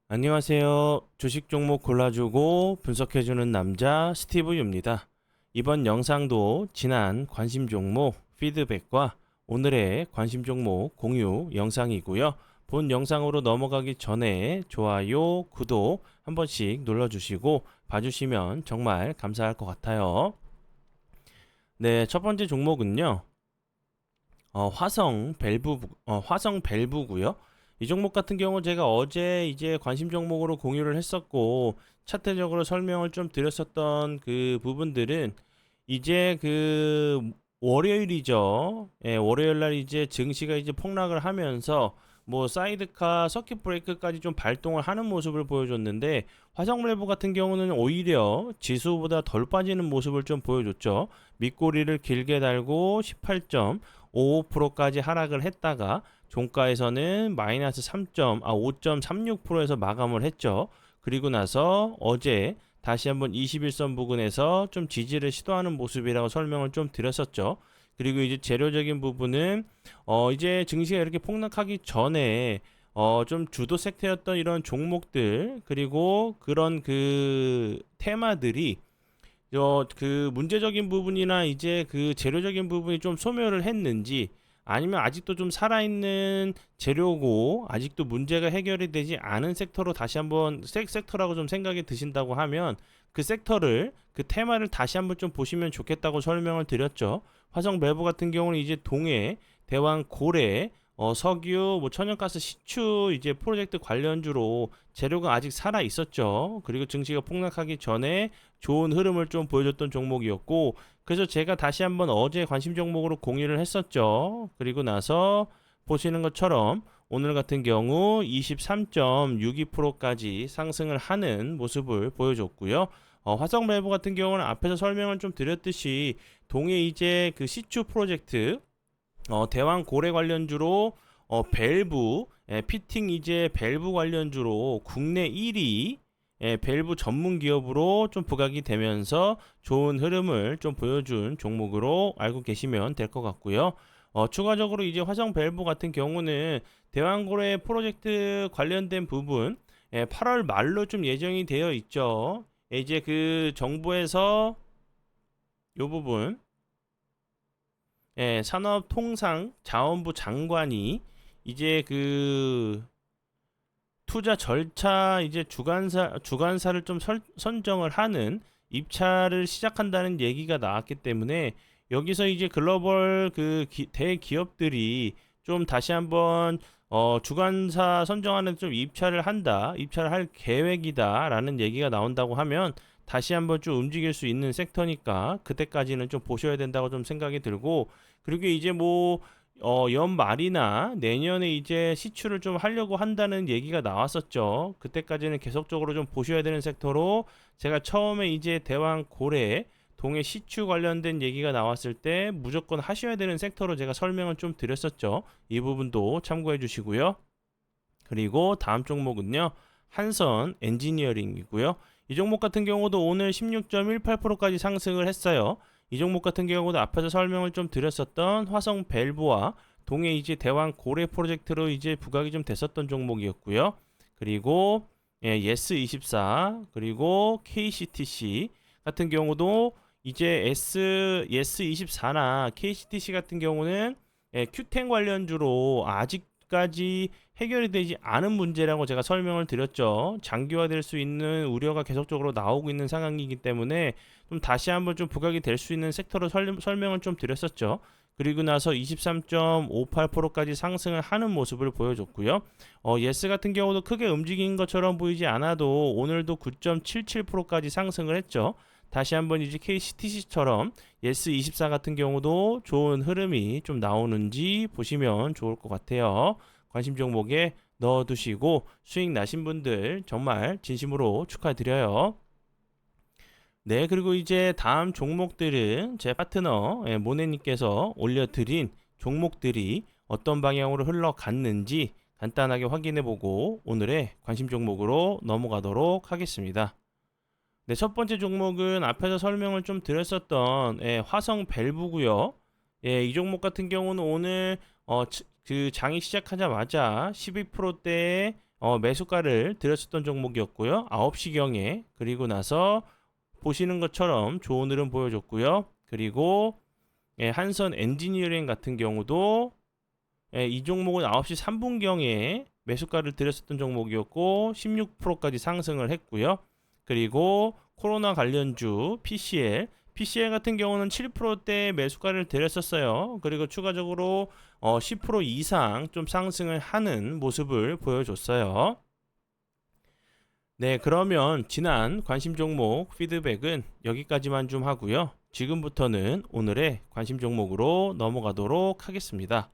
안녕하세요. 주식 종목 골라주고 분석해주는 남자 스티브유입니다. 이번 영상도 지난 관심 종목 피드백과 오늘의 관심 종목 공유 영상이고요. 본 영상으로 넘어가기 전에 좋아요, 구독 한 번씩 눌러주시고 봐주시면 정말 감사할 것 같아요. 네, 첫 번째 종목은요. 화성 밸브고요. 이 종목 같은 경우 제가 어제 이제 관심 종목으로 공유를 했었고 차트적으로 설명을 좀 드렸었던 그 부분들은 이제 그 월요일이죠. 예, 월요일 날 이제 증시가 이제 폭락을 하면서 뭐 사이드카 서킷 브레이크까지 좀 발동을 하는 모습을 보여줬는데 화성밸브 같은 경우는 오히려 지수보다 덜 빠지는 모습을 좀 보여줬죠. 밑꼬리를 길게 달고 18.55%까지 하락을 했다가 종가에서는 마이너스 5.36%에서 마감을 했죠. 그리고 나서 어제 다시 한번 21선 부근에서 좀 지지를 시도하는 모습이라고 설명을 좀 드렸었죠. 그리고 이제 재료적인 부분은 이제 증시가 이렇게 폭락하기 전에 좀 주도 섹터였던 이런 종목들 그리고 그런 그 테마들이 그 문제적인 부분이나 이제 그 재료적인 부분이 좀 소멸을 했는지 아니면 아직도 좀 살아있는 재료고 아직도 문제가 해결이 되지 않은 섹터로 다시 한번 섹터라고 좀 생각이 드신다고 하면 그 섹터를 그 테마를 다시 한번 좀 보시면 좋겠다고 설명을 드렸죠. 화성 밸브 같은 경우는 이제 동해, 대왕, 고래, 석유, 뭐 천연가스, 시추 이제 프로젝트 관련주로 재료가 아직 살아 있었죠. 그리고 증시가 폭락하기 전에 좋은 흐름을 좀 보여줬던 종목이었고, 그래서 제가 다시 한번 어제 관심 종목으로 공유를 했었죠. 그리고 나서 보시는 것처럼 오늘 같은 경우 23.62%까지 상승을 하는 모습을 보여줬고요. 화성 밸브 같은 경우는 앞에서 설명을 좀 드렸듯이 동해 이제 그 시추 프로젝트 대왕 고래 관련주로 밸브 피팅 이제 밸브 관련주로 국내 1위 밸브 전문 기업으로 좀 부각이 되면서 좋은 흐름을 좀 보여준 종목으로 알고 계시면 될 것 같고요. 추가적으로 이제 화성 밸브 같은 경우는 대왕고래 프로젝트 관련된 부분 8월 말로 좀 예정이 되어 있죠. 이제 그 정부에서 요 부분 산업통상자원부 장관이 이제 그 투자 절차 이제 주관사를 좀 선정을 하는 입찰을 시작한다는 얘기가 나왔기 때문에 여기서 이제 글로벌 그 대기업들이 좀 다시 한번 주관사 선정하는 좀 입찰을 할 계획이다라는 얘기가 나온다고 하면 다시 한번 좀 움직일 수 있는 섹터니까 그때까지는 좀 보셔야 된다고 좀 생각이 들고 그리고 이제 뭐 연말이나 내년에 이제 시추를 좀 하려고 한다는 얘기가 나왔었죠. 그때까지는 계속적으로 좀 보셔야 되는 섹터로 제가 처음에 이제 대왕 고래 동해 시추 관련된 얘기가 나왔을 때 무조건 하셔야 되는 섹터로 제가 설명을 좀 드렸었죠. 이 부분도 참고해 주시고요. 그리고 다음 종목은요. 한선 엔지니어링이고요. 이 종목 같은 경우도 오늘 16.18%까지 상승을 했어요. 이 종목 같은 경우도 앞에서 설명을 좀 드렸었던 화성 밸브와 동해 이제 대왕 고래 프로젝트로 이제 부각이 좀 됐었던 종목이었고요. 그리고 예스24 그리고 KCTC 같은 경우도 이제 예스24나 KCTC 같은 경우는 큐텐 관련주로 아직까지 해결이 되지 않은 문제라고 제가 설명을 드렸죠. 장기화될 수 있는 우려가 계속적으로 나오고 있는 상황이기 때문에 좀 다시 한번 좀 부각이 될 수 있는 섹터로 설명을 좀 드렸었죠. 그리고 나서 23.58%까지 상승을 하는 모습을 보여줬고요. 예스 같은 경우도 크게 움직인 것처럼 보이지 않아도 오늘도 9.77%까지 상승을 했죠. 다시 한번 이제 KCTC처럼 예스24 같은 경우도 좋은 흐름이 좀 나오는지 보시면 좋을 것 같아요. 관심 종목에 넣어두시고 수익 나신 분들 정말 진심으로 축하드려요. 네, 그리고 이제 다음 종목들은 제 파트너 모네님께서 올려드린 종목들이 어떤 방향으로 흘러갔는지 간단하게 확인해보고 오늘의 관심 종목으로 넘어가도록 하겠습니다. 네, 첫 번째 종목은 앞에서 설명을 좀 드렸었던 화성 밸브고요. 이 종목 같은 경우는 오늘 그 장이 시작하자마자 12%대의 매수가를 들였었던 종목이었고요. 9시경에 그리고 나서 보시는 것처럼 좋은 흐름 보여줬고요. 그리고 한선 엔지니어링 같은 경우도 이 종목은 9시 3분경에 매수가를 들였었던 종목이었고 16%까지 상승을 했고요. 그리고 코로나 관련주 PCL 같은 경우는 7%대 매수가를 들였었어요. 그리고 추가적으로 10% 이상 좀 상승을 하는 모습을 보여줬어요. 네, 그러면 지난 관심 종목 피드백은 여기까지만 좀 하고요. 지금부터는 오늘의 관심 종목으로 넘어가도록 하겠습니다.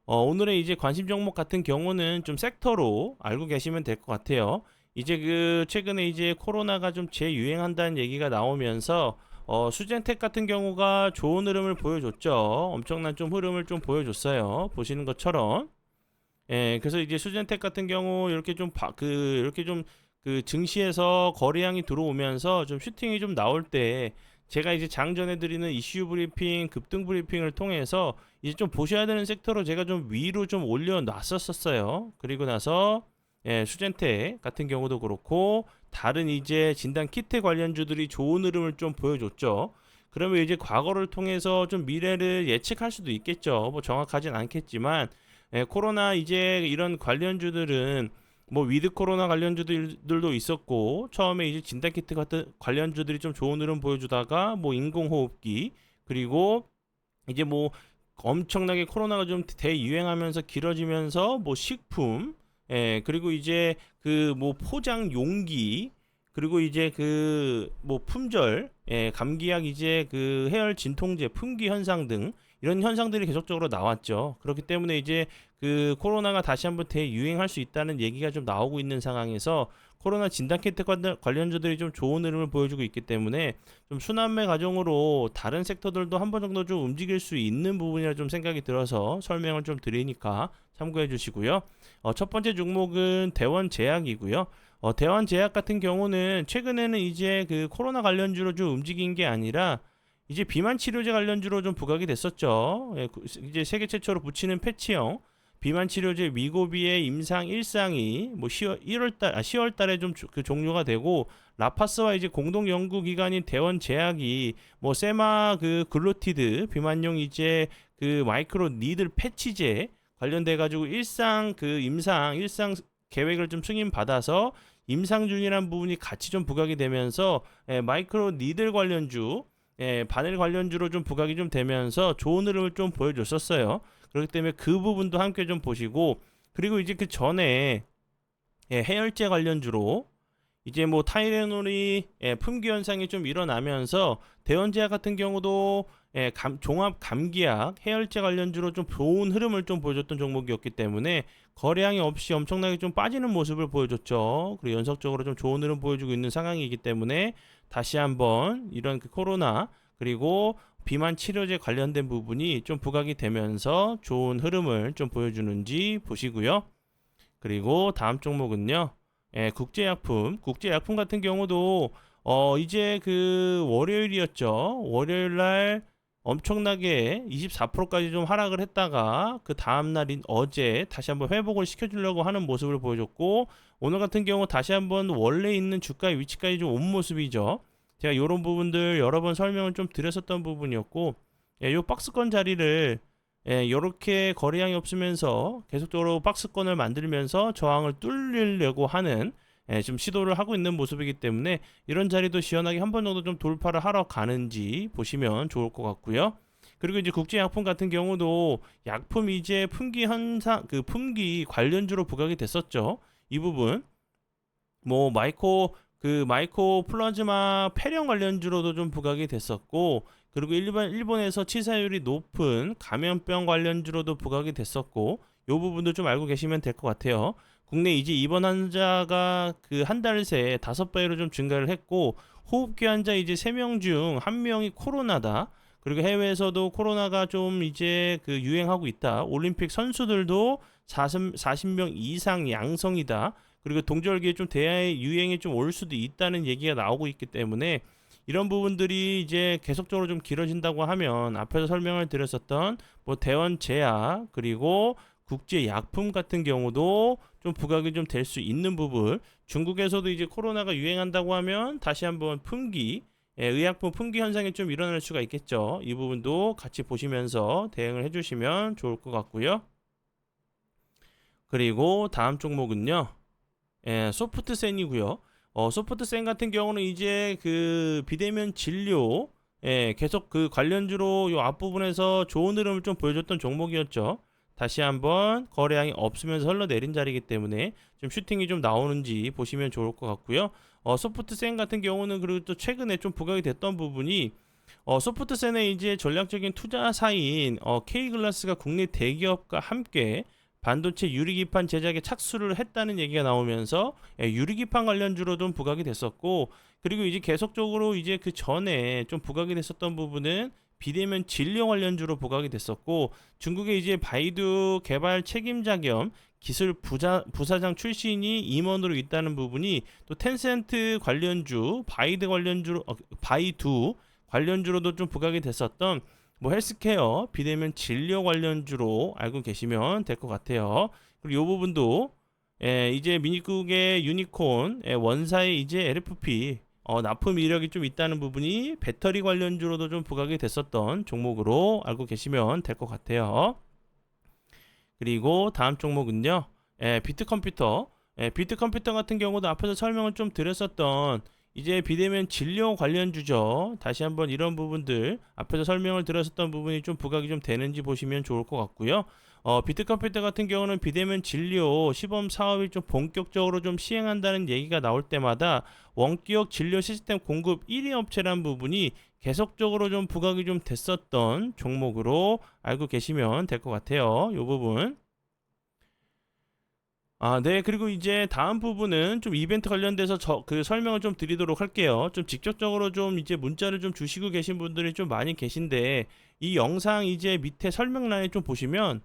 오늘의 이제 관심 종목 같은 경우는 좀 섹터로 알고 계시면 될 것 같아요. 이제 최근에 이제 코로나가 좀 재유행한다는 얘기가 나오면서 수젠텍 같은 경우가 좋은 흐름을 보여줬죠. 엄청난 좀 흐름을 좀 보여줬어요. 보시는 것처럼. 그래서 이제 수젠텍 같은 경우 이렇게 좀 이렇게 좀 증시에서 거래량이 들어오면서 좀 슈팅이 좀 나올 때 제가 이제 장전해 드리는 이슈 브리핑, 급등 브리핑을 통해서 이제 좀 보셔야 되는 섹터로 제가 좀 위로 좀 올려 놨었어요. 그리고 나서 수젠텍 같은 경우도 그렇고 다른 이제 진단 키트 관련주들이 좋은 흐름을 좀 보여줬죠. 그러면 이제 과거를 통해서 좀 미래를 예측할 수도 있겠죠. 뭐 정확하진 않겠지만 코로나 이제 이런 관련주들은 뭐 위드 코로나 관련주들도 있었고 처음에 이제 진단키트 같은 관련주들이 좀 좋은 흐름 보여주다가 뭐 인공호흡기 그리고 이제 뭐 엄청나게 코로나가 좀 대유행하면서 길어지면서 뭐 식품 그리고 이제 뭐 포장 용기 그리고 이제 뭐 품절 감기약 이제 해열 진통제 품귀 현상 등 이런 현상들이 계속적으로 나왔죠. 그렇기 때문에 이제 코로나가 다시 한번 대유행할 수 있다는 얘기가 좀 나오고 있는 상황에서 코로나 진단키트 관련주들이 좀 좋은 흐름을 보여주고 있기 때문에 좀 순환매 과정으로 다른 섹터들도 한 번 정도 좀 움직일 수 있는 부분이라 좀 생각이 들어서 설명을 좀 드리니까 참고해 주시고요. 첫 번째 종목은 대원제약이고요. 대원제약 같은 경우는 최근에는 이제 코로나 관련주로 좀 움직인 게 아니라 이제 비만 치료제 관련주로 좀 부각이 됐었죠. 이제 세계 최초로 붙이는 패치형 비만 치료제 위고비의 임상 1상이 뭐 10월 달에 좀 종료가 되고 라파스와 이제 공동 연구 기관인 대원제약이 뭐 세마 글루티드 비만용 이제 마이크로 니들 패치제 관련돼 가지고 임상 1상 계획을 좀 승인 받아서 임상 중이라는 부분이 같이 좀 부각이 되면서 마이크로 니들 관련주 바늘 관련주로 좀 부각이 좀 되면서 좋은 흐름을 좀 보여줬었어요. 그렇기 때문에 그 부분도 함께 좀 보시고 그리고 이제 그전에 해열제 관련주로 이제 뭐 타이레놀이 품귀 현상이 좀 일어나면서 대원제약 같은 경우도 종합 감기약 해열제 관련주로 좀 좋은 흐름을 좀 보여줬던 종목이었기 때문에 거래량이 없이 엄청나게 좀 빠지는 모습을 보여줬죠. 그리고 연속적으로 좀 좋은 흐름 보여주고 있는 상황이기 때문에 다시 한번 이런 코로나 그리고 비만 치료제 관련된 부분이 좀 부각이 되면서 좋은 흐름을 좀 보여주는지 보시고요. 그리고 다음 종목은요. 국제약품 같은 경우도 이제 월요일이었죠. 월요일 날 엄청나게 24%까지 좀 하락을 했다가 그 다음 날인 어제 다시 한번 회복을 시켜주려고 하는 모습을 보여줬고 오늘 같은 경우 다시 한번 원래 있는 주가의 위치까지 좀 온 모습이죠. 제가 이런 부분들 여러 번 설명을 좀 드렸었던 부분이었고 요 박스권 자리를 이렇게 거래량이 없으면서 계속적으로 박스권을 만들면서 저항을 뚫으려고 하는 지금 시도를 하고 있는 모습이기 때문에 이런 자리도 시원하게 한 번 정도 좀 돌파를 하러 가는지 보시면 좋을 것 같고요. 그리고 이제 국제약품 같은 경우도 약품 이제 품귀 현상 품귀 관련주로 부각이 됐었죠. 이 부분 뭐 마이코 플라즈마 폐렴 관련주로도 좀 부각이 됐었고 그리고 일본에서 치사율이 높은 감염병 관련주로도 부각이 됐었고 이 부분도 좀 알고 계시면 될 것 같아요. 국내 이제 입원 환자가 한 달 새에 5배로 좀 증가를 했고 호흡기 환자 이제 3명 중 1명이 코로나다. 그리고 해외에서도 코로나가 좀 이제 유행하고 있다. 올림픽 선수들도 40명 이상 양성이다. 그리고 동절기에 좀 대유행이 좀 올 수도 있다는 얘기가 나오고 있기 때문에 이런 부분들이 이제 계속적으로 좀 길어진다고 하면 앞에서 설명을 드렸었던 뭐 대원제약 그리고 국제 약품 같은 경우도 좀 부각이 좀 될 수 있는 부분. 중국에서도 이제 코로나가 유행한다고 하면 다시 한번 품귀, 의약품 품귀 현상이 좀 일어날 수가 있겠죠. 이 부분도 같이 보시면서 대응을 해주시면 좋을 것 같고요. 그리고 다음 종목은요. 소프트센이고요. 소프트센 같은 경우는 이제 그 비대면 진료 계속 그 관련주로 요 앞부분에서 좋은 흐름을 좀 보여줬던 종목이었죠. 다시 한번 거래량이 없으면서 흘러내린 자리이기 때문에 좀 슈팅이 좀 나오는지 보시면 좋을 것 같고요. 소프트센 같은 경우는 그리고 또 최근에 좀 부각이 됐던 부분이 소프트센의 이제 전략적인 투자사인 K글라스가 국내 대기업과 함께 반도체 유리기판 제작에 착수를 했다는 얘기가 나오면서 유리기판 관련주로 좀 부각이 됐었고, 그리고 이제 계속적으로 이제 그 전에 좀 부각이 됐었던 부분은 비대면 진료 관련주로 부각이 됐었고, 중국의 이제 바이두 개발 책임자 겸 기술 부사장 출신이 임원으로 있다는 부분이 또 텐센트 관련주, 바이두 관련주로도 좀 부각이 됐었던 뭐 헬스케어, 비대면 진료 관련주로 알고 계시면 될 것 같아요. 그리고 이 부분도 이제 미국의 유니콘 원사의 이제 LFP 납품 이력이 좀 있다는 부분이 배터리 관련주로도 좀 부각이 됐었던 종목으로 알고 계시면 될 것 같아요. 그리고 다음 종목은요. 비트컴퓨터. 비트컴퓨터 같은 경우도 앞에서 설명을 좀 드렸었던 이제 비대면 진료 관련주죠. 다시 한번 이런 부분들 앞에서 설명을 드렸었던 부분이 좀 부각이 좀 되는지 보시면 좋을 것 같고요. 비트컴퓨터 같은 경우는 비대면 진료 시범 사업이 좀 본격적으로 좀 시행한다는 얘기가 나올 때마다 원격 진료 시스템 공급 1위 업체라는 부분이 계속적으로 좀 부각이 좀 됐었던 종목으로 알고 계시면 될 것 같아요. 이 부분. 네. 그리고 이제 다음 부분은 좀 이벤트 관련돼서 그 설명을 좀 드리도록 할게요. 좀 직접적으로 좀 이제 문자를 좀 주시고 계신 분들이 좀 많이 계신데, 이 영상 이제 밑에 설명란에 좀 보시면,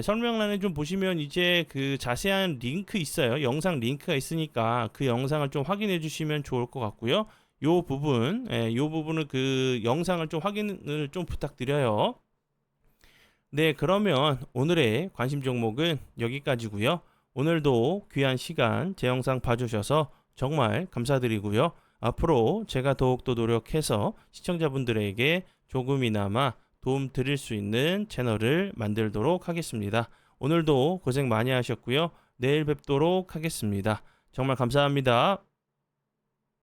설명란에 좀 보시면 이제 그 자세한 링크 있어요. 영상 링크가 있으니까 그 영상을 좀 확인해 주시면 좋을 것 같고요. 요 부분은 그 영상을 좀 확인을 좀 부탁드려요. 네, 그러면 오늘의 관심 종목은 여기까지고요. 오늘도 귀한 시간 제 영상 봐주셔서 정말 감사드리고요. 앞으로 제가 더욱더 노력해서 시청자분들에게 조금이나마 도움 드릴 수 있는 채널을 만들도록 하겠습니다. 오늘도 고생 많이 하셨고요. 내일 뵙도록 하겠습니다. 정말 감사합니다.